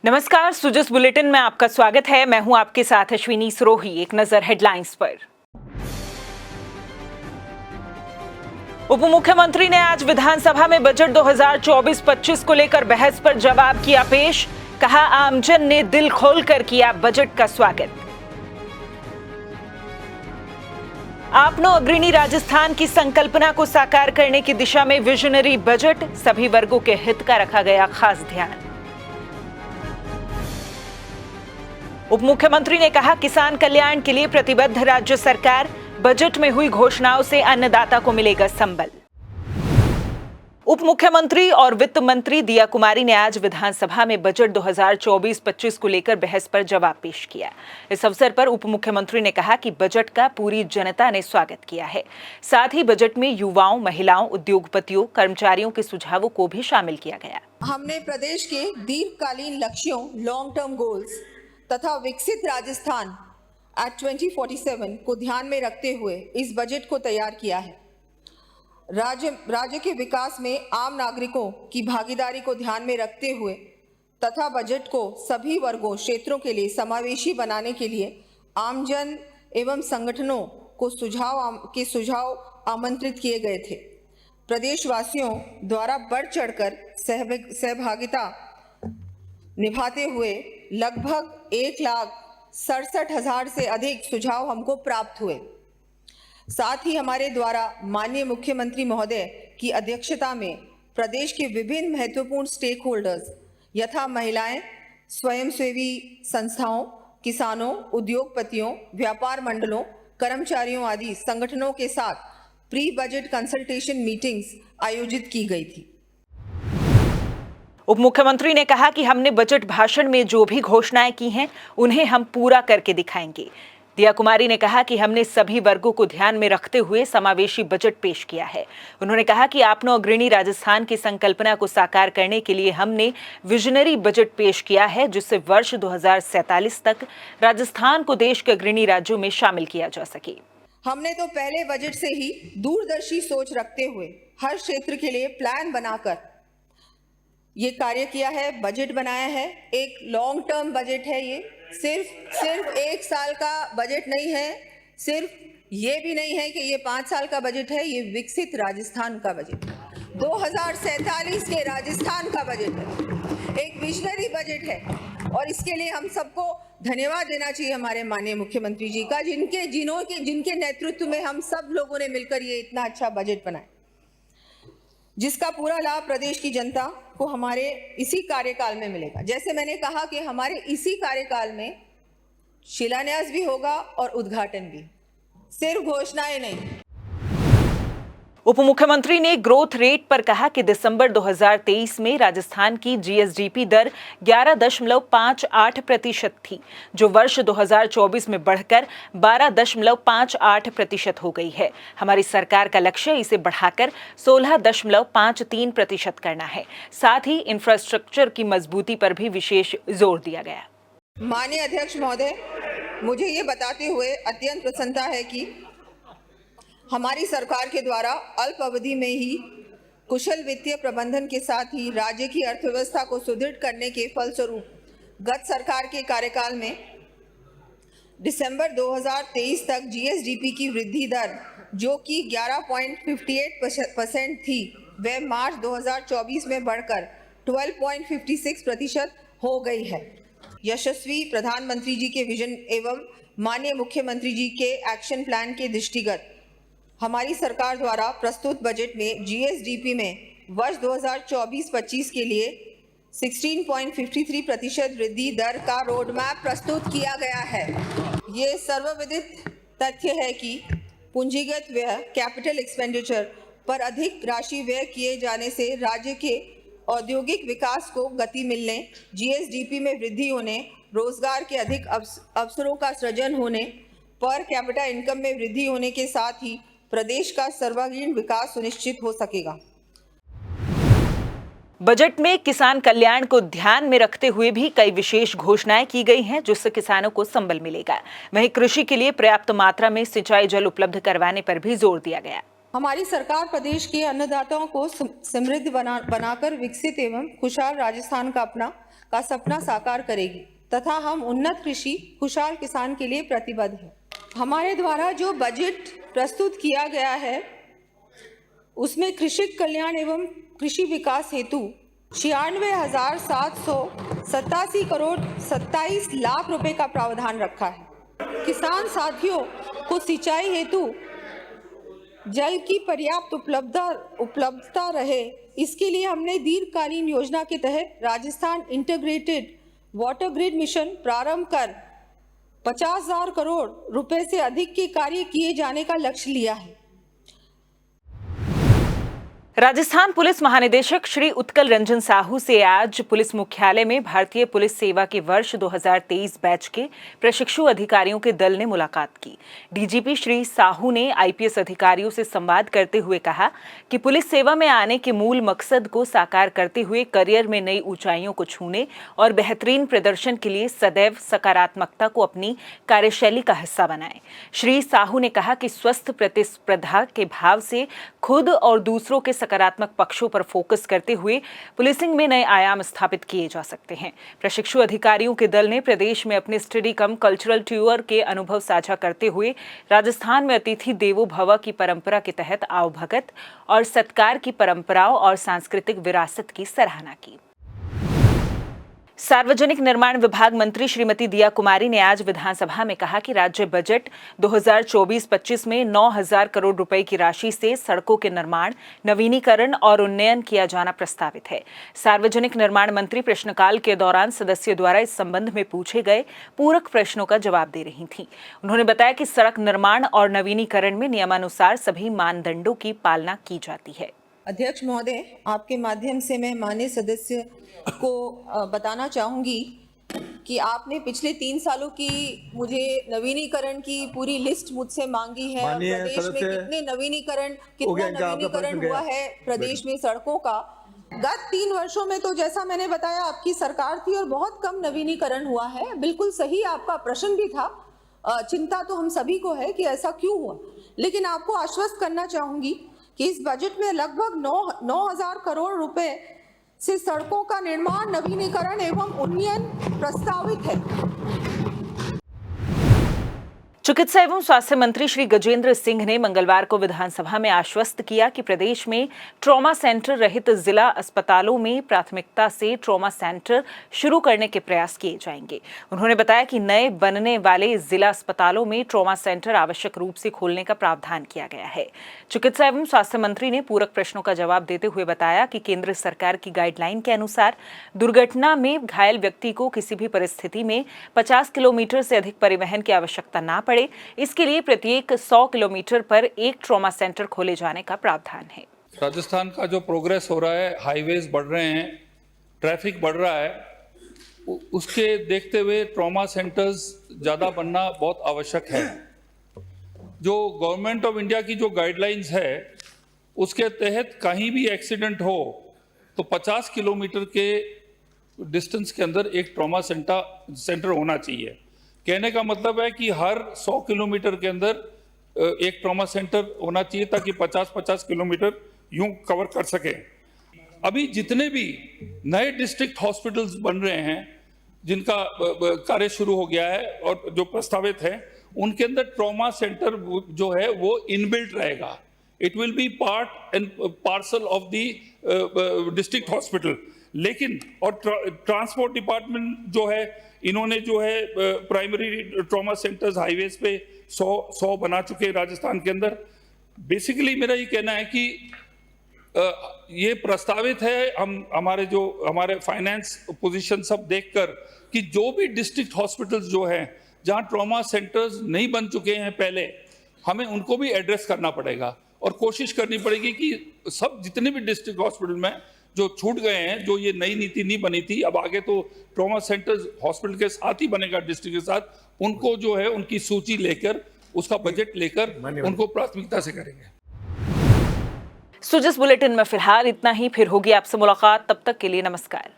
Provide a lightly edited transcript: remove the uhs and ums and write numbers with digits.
नमस्कार, सुजस बुलेटिन में आपका स्वागत है। मैं हूं आपके साथ अश्विनी सरोही। एक नजर हेडलाइंस पर। उप मुख्यमंत्री ने आज विधानसभा में बजट 2024-25 को लेकर बहस पर जवाब किया पेश। कहा, आमजन ने दिल खोलकर किया बजट का स्वागत। आपनो अग्रणी राजस्थान की संकल्पना को साकार करने की दिशा में विजनरी बजट, सभी वर्गों के हित का रखा गया खास ध्यान। उप मुख्यमंत्री ने कहा, किसान कल्याण के लिए प्रतिबद्ध राज्य सरकार, बजट में हुई घोषणाओं से अन्नदाता को मिलेगा संबल। उप मुख्यमंत्री और वित्त मंत्री दिया कुमारी ने आज विधानसभा में बजट 2024-25 को लेकर बहस पर जवाब पेश किया। इस अवसर पर उप मुख्यमंत्री ने कहा कि बजट का पूरी जनता ने स्वागत किया है। साथ ही बजट में युवाओं, महिलाओं, उद्योगपतियों, कर्मचारियों के सुझावों को भी शामिल किया गया। हमने प्रदेश के दीर्घकालीन लक्ष्यों, लॉन्ग टर्म गोल्स तथा विकसित राजस्थान एट 2047 को ध्यान में रखते हुए इस बजट को तैयार किया है। राज्य के विकास में आम नागरिकों की भागीदारी को ध्यान में रखते हुए तथा बजट को सभी वर्गों, क्षेत्रों के लिए समावेशी बनाने के लिए आमजन एवं संगठनों को सुझाव आमंत्रित किए गए थे। प्रदेशवासियों द्वारा बढ़ चढ़कर सहभागिता निभाते हुए लगभग 1,67,000 से अधिक सुझाव हमको प्राप्त हुए। साथ ही हमारे द्वारा माननीय मुख्यमंत्री महोदय की अध्यक्षता में प्रदेश के विभिन्न महत्वपूर्ण स्टेक होल्डर्स यथा महिलाएं, स्वयंसेवी संस्थाओं, किसानों, उद्योगपतियों, व्यापार मंडलों, कर्मचारियों आदि संगठनों के साथ प्री बजट कंसल्टेशन मीटिंग्स आयोजित की गई थी। उप मुख्यमंत्री ने कहा कि हमने बजट भाषण में जो भी घोषणाएं की हैं, उन्हें हम पूरा करके दिखाएंगे। दिया कुमारी ने कहा कि हमने सभी वर्गों को ध्यान में रखते हुए समावेशी बजट पेश किया है। उन्होंने कहा कि आपनो अग्रणी राजस्थान की संकल्पना को साकार करने के लिए हमने विजनरी बजट पेश किया है, जिससे वर्ष 2047 तक राजस्थान को देश के अग्रणी राज्यों में शामिल किया जा सके। हमने तो पहले बजट से ही दूरदर्शी सोच रखते हुए हर क्षेत्र के लिए प्लान बनाकर ये कार्य किया है, बजट बनाया है। एक लॉन्ग टर्म बजट है। ये सिर्फ एक साल का बजट नहीं है, सिर्फ ये भी नहीं है कि ये 5 साल का बजट है। ये विकसित राजस्थान का बजट है, 2047 के राजस्थान का बजट है, एक विजनरी बजट है। और इसके लिए हम सबको धन्यवाद देना चाहिए हमारे माननीय मुख्यमंत्री जी का, जिनके नेतृत्व में हम सब लोगों ने मिलकर ये इतना अच्छा बजट बनाया, जिसका पूरा लाभ प्रदेश की जनता को हमारे इसी कार्यकाल में मिलेगा। जैसे मैंने कहा कि हमारे इसी कार्यकाल में शिलान्यास भी होगा और उद्घाटन भी, सिर्फ घोषणाएं नहीं। उप मुख्यमंत्री ने ग्रोथ रेट पर कहा कि दिसंबर 2023 में राजस्थान की जीएसडीपी दर 11.58% थी, जो वर्ष 2024 में बढ़कर 12.58% हो गई है। हमारी सरकार का लक्ष्य इसे बढ़ाकर 16.53% करना है। साथ ही इंफ्रास्ट्रक्चर की मजबूती पर भी विशेष जोर दिया गया। माननीय अध्यक्ष महोदय, मुझे ये बताते हुए अत्यंत प्रसन्नता है कि हमारी सरकार के द्वारा अल्प अवधि में ही कुशल वित्तीय प्रबंधन के साथ ही राज्य की अर्थव्यवस्था को सुदृढ़ करने के फलस्वरूप गत सरकार के कार्यकाल में दिसंबर 2023 तक जीएसडीपी की वृद्धि दर, जो कि 11.58% थी, वह मार्च 2024 में बढ़कर 12.56% हो गई है। यशस्वी प्रधानमंत्री जी के विजन एवं माननीय मुख्यमंत्री जी के एक्शन प्लान के दृष्टिगत हमारी सरकार द्वारा प्रस्तुत बजट में जीएसडीपी में वर्ष 2024-25 के लिए 16.53% वृद्धि दर का रोड मैप प्रस्तुत किया गया है। ये सर्वविदित तथ्य है कि पूंजीगत व्यय, कैपिटल एक्सपेंडिचर पर अधिक राशि व्यय किए जाने से राज्य के औद्योगिक विकास को गति मिलने, जीएसडीपी में वृद्धि होने, रोजगार के अधिक अवसरों का सृजन होने, पर कैपिटा इनकम में वृद्धि होने के साथ ही प्रदेश का सर्वांगीण विकास सुनिश्चित हो सकेगा। बजट में किसान कल्याण को ध्यान में रखते हुए भी कई विशेष घोषणाएं की गई हैं, जिससे किसानों को संबल मिलेगा। वहीं कृषि के लिए पर्याप्त मात्रा में सिंचाई जल उपलब्ध करवाने पर भी जोर दिया गया। हमारी सरकार प्रदेश के अन्नदाताओं को समृद्ध बनाकर विकसित एवं खुशहाल राजस्थान का अपना का सपना साकार करेगी तथा हम उन्नत कृषि खुशहाल किसान के लिए प्रतिबद्ध हैं। हमारे द्वारा जो बजट प्रस्तुत किया गया है उसमें कृषि कल्याण एवं कृषि विकास हेतु 96,787 करोड़ 27 लाख रुपए का प्रावधान रखा है। किसान साथियों को सिंचाई हेतु जल की पर्याप्त उपलब्धता रहे, इसके लिए हमने दीर्घकालीन योजना के तहत Rajasthan integrated water grid mission प्रारंभ कर 50,000 करोड़ रुपए से अधिक के कार्य किए जाने का लक्ष्य लिया है। राजस्थान पुलिस महानिदेशक श्री उत्कल रंजन साहू से आज पुलिस मुख्यालय में भारतीय पुलिस सेवा के वर्ष 2023 बैच के प्रशिक्षु अधिकारियों के दल ने मुलाकात की। डीजीपी श्री साहू ने आईपीएस अधिकारियों से संवाद करते हुए कहा कि पुलिस सेवा में आने के मूल मकसद को साकार करते हुए करियर में नई ऊंचाइयों को छूने और बेहतरीन प्रदर्शन के लिए सदैव सकारात्मकता को अपनी कार्यशैली का हिस्सा बनाएं। श्री साहू ने कहा कि स्वस्थ प्रतिस्पर्धा के भाव से खुद और दूसरों के सकारात्मक पक्षों पर फोकस करते हुए पुलिसिंग में नए आयाम स्थापित किए जा सकते हैं। प्रशिक्षु अधिकारियों के दल ने प्रदेश में अपने स्टडी कम कल्चरल टूर के अनुभव साझा करते हुए राजस्थान में अतिथि देवो भव की परंपरा के तहत आवभगत और सत्कार की परंपराओं और सांस्कृतिक विरासत की सराहना की। सार्वजनिक निर्माण विभाग मंत्री श्रीमती दिया कुमारी ने आज विधानसभा में कहा कि राज्य बजट 2024-25 में 9,000 करोड़ रुपए की राशि से सड़कों के निर्माण, नवीनीकरण और उन्नयन किया जाना प्रस्तावित है। सार्वजनिक निर्माण मंत्री प्रश्नकाल के दौरान सदस्यों द्वारा इस संबंध में पूछे गए पूरक प्रश्नों का जवाब दे रही थीं। उन्होंने बताया कि सड़क निर्माण और नवीनीकरण में नियमानुसार सभी मानदंडों की पालना की जाती है। अध्यक्ष महोदय, आपके माध्यम से मैं माननीय सदस्य को बताना चाहूंगी कि आपने पिछले 3 सालों की मुझे नवीनीकरण की पूरी लिस्ट मुझसे मांगी है। प्रदेश में कितना नवीनीकरण हुआ है प्रदेश में सड़कों का। गत 3 वर्षों में तो जैसा मैंने बताया आपकी सरकार थी और बहुत कम नवीनीकरण हुआ है। बिल्कुल सही आपका प्रश्न भी था। चिंता तो हम सभी को है कि ऐसा क्यों हुआ, लेकिन आपको आश्वस्त करना चाहूंगी कि इस बजट में लगभग 9,000 करोड़ रुपए से सड़कों का निर्माण, नवीनीकरण एवं उन्नयन प्रस्तावित है। चिकित्सा एवं स्वास्थ्य मंत्री श्री गजेंद्र सिंह ने मंगलवार को विधानसभा में आश्वस्त किया कि प्रदेश में ट्रॉमा सेंटर रहित जिला अस्पतालों में प्राथमिकता से ट्रॉमा सेंटर शुरू करने के प्रयास किए जाएंगे। उन्होंने बताया कि नए बनने वाले जिला अस्पतालों में ट्रॉमा सेंटर आवश्यक रूप से खोलने का प्रावधान किया गया है। चिकित्सा एवं स्वास्थ्य मंत्री ने पूरक प्रश्नों का जवाब देते हुए बताया कि केंद्र सरकार की गाइडलाइन के अनुसार दुर्घटना में घायल व्यक्ति को किसी भी परिस्थिति में 50 किलोमीटर से अधिक परिवहन की आवश्यकता न पड़े, इसके लिए प्रत्येक 100 किलोमीटर पर एक ट्रॉमा सेंटर खोले जाने का प्रावधान है। राजस्थान का जो प्रोग्रेस हो रहा है, हाईवेज बढ़ रहे हैं, ट्रैफिक बढ़ रहा है, उसके देखते हुए ट्रॉमा सेंटर्स ज़्यादा बनना बहुत आवश्यक है। जो गवर्नमेंट ऑफ इंडिया की जो गाइडलाइंस है उसके तहत कहीं भी एक्सीडेंट हो तो 50 किलोमीटर के डिस्टेंस के अंदर एक ट्रॉमा सेंटर होना चाहिए। कहने का मतलब है कि हर 100 किलोमीटर के अंदर एक ट्रॉमा सेंटर होना चाहिए ताकि 50-50 किलोमीटर यूं कवर कर सके। अभी जितने भी नए डिस्ट्रिक्ट हॉस्पिटल्स बन रहे हैं जिनका कार्य शुरू हो गया है और जो प्रस्तावित है, उनके अंदर ट्रॉमा सेंटर जो है वो इनबिल्ट रहेगा। It will be part and parcel of the district hospital. लेकिन और ट्रांसपोर्ट डिपार्टमेंट जो है, इन्होंने जो है प्राइमरी ट्रॉमा सेंटर्स हाईवेज पे 100 बना चुके हैं राजस्थान के अंदर। बेसिकली मेरा ये कहना है कि ये प्रस्तावित है, हमारे फाइनेंस पोजीशन सब देखकर कि जो भी डिस्ट्रिक्ट हॉस्पिटल्स जो हैं जहां ट्रॉमा सेंटर्स नहीं बन चुके हैं पहले, हमें उनको भी एड्रेस करना पड़ेगा और कोशिश करनी पड़ेगी कि सब जितने भी डिस्ट्रिक्ट हॉस्पिटल में जो छूट गए हैं, जो ये नई नीति नहीं बनी थी, अब आगे तो ट्रॉमा सेंटर्स हॉस्पिटल के साथ ही बनेगा डिस्ट्रिक्ट के साथ, उनको जो है उनकी सूची लेकर, उसका बजट लेकर उनको प्राथमिकता से करेंगे। सो जिस बुलेटिन में फिलहाल इतना ही, फिर होगी आपसे मुलाकात, तब तक के लिए नमस्कार।